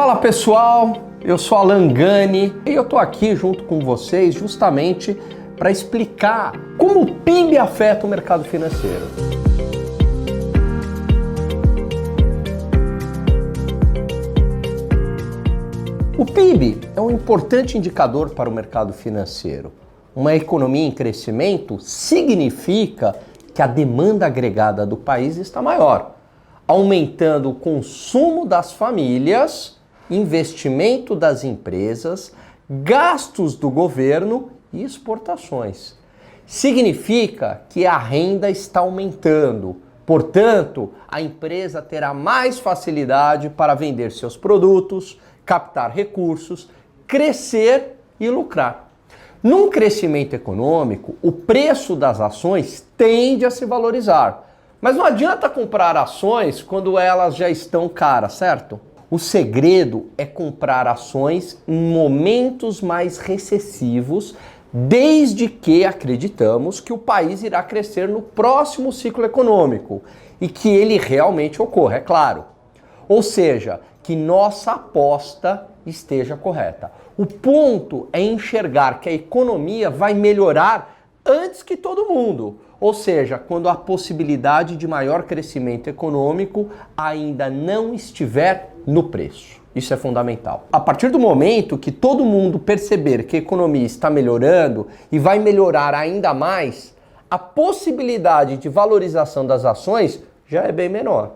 Fala pessoal, eu sou Alan Gani e eu tô aqui junto com vocês justamente para explicar como o PIB afeta o mercado financeiro. O PIB é um importante indicador para o mercado financeiro. Uma economia em crescimento significa que a demanda agregada do país está maior, aumentando o consumo das famílias, investimento das empresas, gastos do governo e exportações. Significa que a renda está aumentando, portanto, a empresa terá mais facilidade para vender seus produtos, captar recursos, crescer e lucrar. Num crescimento econômico, o preço das ações tende a se valorizar. Mas não adianta comprar ações quando elas já estão caras, certo? O segredo é comprar ações em momentos mais recessivos, desde que acreditamos que o país irá crescer no próximo ciclo econômico e que ele realmente ocorra, é claro. Ou seja, que nossa aposta esteja correta. O ponto é enxergar que a economia vai melhorar antes que todo mundo. Ou seja, quando a possibilidade de maior crescimento econômico ainda não estiver no preço. Isso é fundamental. A partir do momento que todo mundo perceber que a economia está melhorando e vai melhorar ainda mais, a possibilidade de valorização das ações já é bem menor.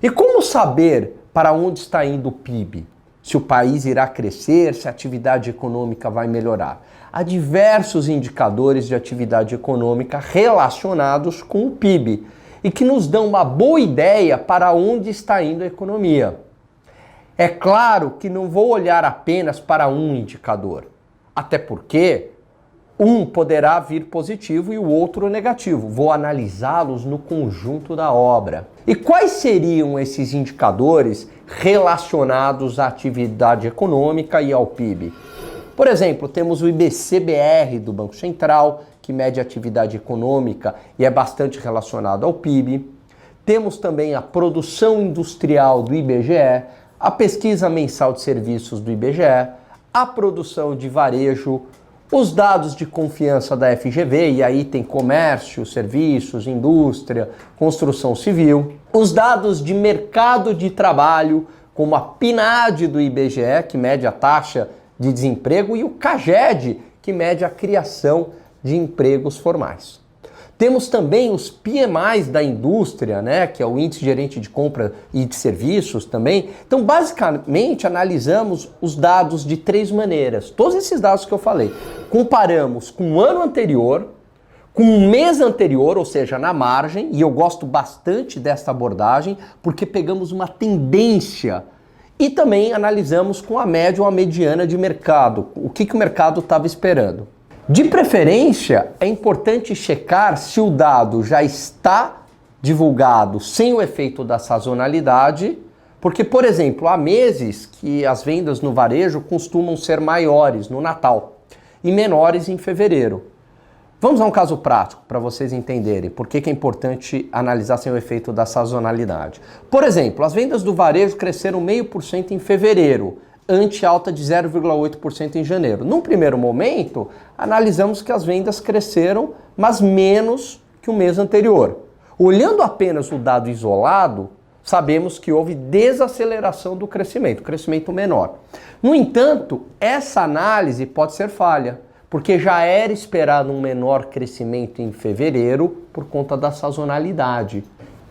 E como saber para onde está indo o PIB? Se o país irá crescer, se a atividade econômica vai melhorar. Há diversos indicadores de atividade econômica relacionados com o PIB e que nos dão uma boa ideia para onde está indo a economia. É claro que não vou olhar apenas para um indicador, até porque um poderá vir positivo e o outro negativo. Vou analisá-los no conjunto da obra. E quais seriam esses indicadores relacionados à atividade econômica e ao PIB? Por exemplo, temos o IBC-BR do Banco Central, que mede a atividade econômica e é bastante relacionado ao PIB. Temos também a produção industrial do IBGE, a pesquisa mensal de serviços do IBGE, a produção de varejo, os dados de confiança da FGV, e aí tem comércio, serviços, indústria, construção civil, os dados de mercado de trabalho, como a PNAD do IBGE, que mede a taxa de desemprego, e o CAGED, que mede a criação de empregos formais. Temos também os PMIs da indústria, né, que é o índice gerente de compra e de serviços também. Então, basicamente, analisamos os dados de três maneiras. Todos esses dados que eu falei. Comparamos com o ano anterior, com o mês anterior, ou seja, na margem, e eu gosto bastante desta abordagem, porque pegamos uma tendência e também analisamos com a média ou a mediana de mercado, o que o mercado estava esperando. De preferência, é importante checar se o dado já está divulgado sem o efeito da sazonalidade, porque, por exemplo, há meses que as vendas no varejo costumam ser maiores no Natal e menores em fevereiro. Vamos a um caso prático para vocês entenderem por que é importante analisar sem o efeito da sazonalidade. Por exemplo, as vendas do varejo cresceram 0,5% em fevereiro, ante alta de 0,8% em janeiro. Num primeiro momento, analisamos que as vendas cresceram, mas menos que o mês anterior. Olhando apenas o dado isolado, sabemos que houve desaceleração do crescimento menor. No entanto, essa análise pode ser falha, porque já era esperado um menor crescimento em fevereiro por conta da sazonalidade.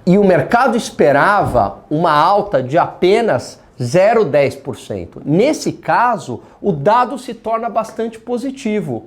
E o mercado esperava uma alta de apenas 0,10%. Nesse caso, o dado se torna bastante positivo.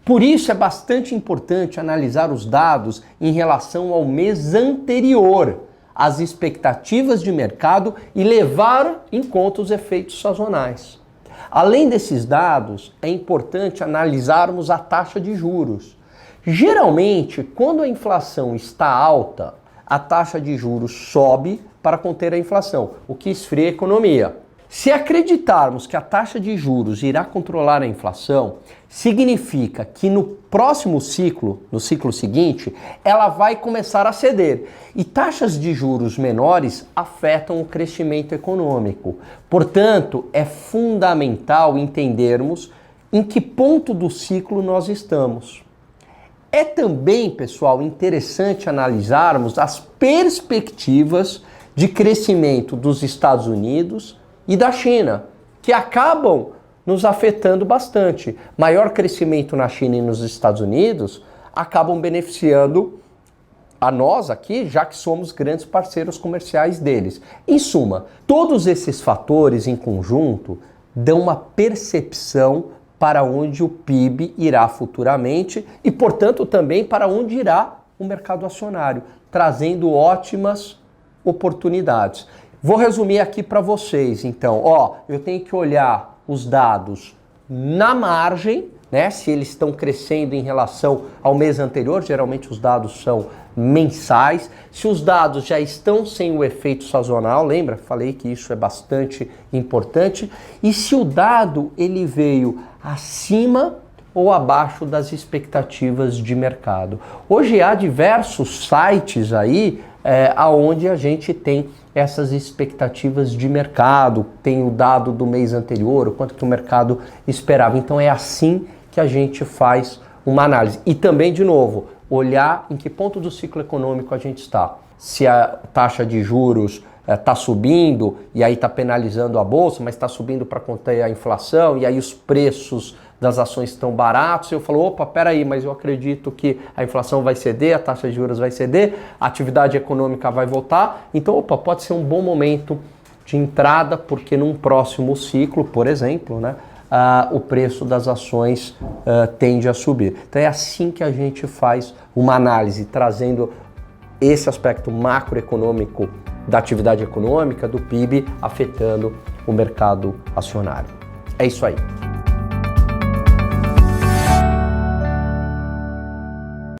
Por isso é bastante importante analisar os dados em relação ao mês anterior, as expectativas de mercado e levar em conta os efeitos sazonais. Além desses dados, é importante analisarmos a taxa de juros. Geralmente, quando a inflação está alta, a taxa de juros sobe para conter a inflação, o que esfria a economia. Se acreditarmos que a taxa de juros irá controlar a inflação, significa que no próximo ciclo, no ciclo seguinte, ela vai começar a ceder. E taxas de juros menores afetam o crescimento econômico. Portanto, é fundamental entendermos em que ponto do ciclo nós estamos. É também, pessoal, interessante analisarmos as perspectivas de crescimento dos Estados Unidos e da China, que acabam nos afetando bastante. Maior crescimento na China e nos Estados Unidos acabam beneficiando a nós aqui, já que somos grandes parceiros comerciais deles. Em suma, todos esses fatores em conjunto dão uma percepção para onde o PIB irá futuramente e, portanto, também para onde irá o mercado acionário, trazendo ótimas oportunidades. Vou resumir aqui para vocês, então, eu tenho que olhar os dados na margem, né, se eles estão crescendo em relação ao mês anterior, geralmente os dados são mensais. Se os dados já estão sem o efeito sazonal, lembra? Falei que isso é bastante importante. E se o dado ele veio acima ou abaixo das expectativas de mercado. Hoje há diversos sites aí aonde a gente tem essas expectativas de mercado, tem o dado do mês anterior, o quanto que o mercado esperava. Então é assim que a gente faz uma análise. E também, de novo, olhar em que ponto do ciclo econômico a gente está. Se a taxa de juros está subindo e aí está penalizando a bolsa, mas está subindo para conter a inflação e aí os preços das ações estão baratos, eu falo, opa, peraí, mas eu acredito que a inflação vai ceder, a taxa de juros vai ceder, a atividade econômica vai voltar, então, pode ser um bom momento de entrada, porque num próximo ciclo, por exemplo, né, o preço das ações tende a subir. Então é assim que a gente faz uma análise, trazendo esse aspecto macroeconômico da atividade econômica, do PIB, afetando o mercado acionário. É isso aí.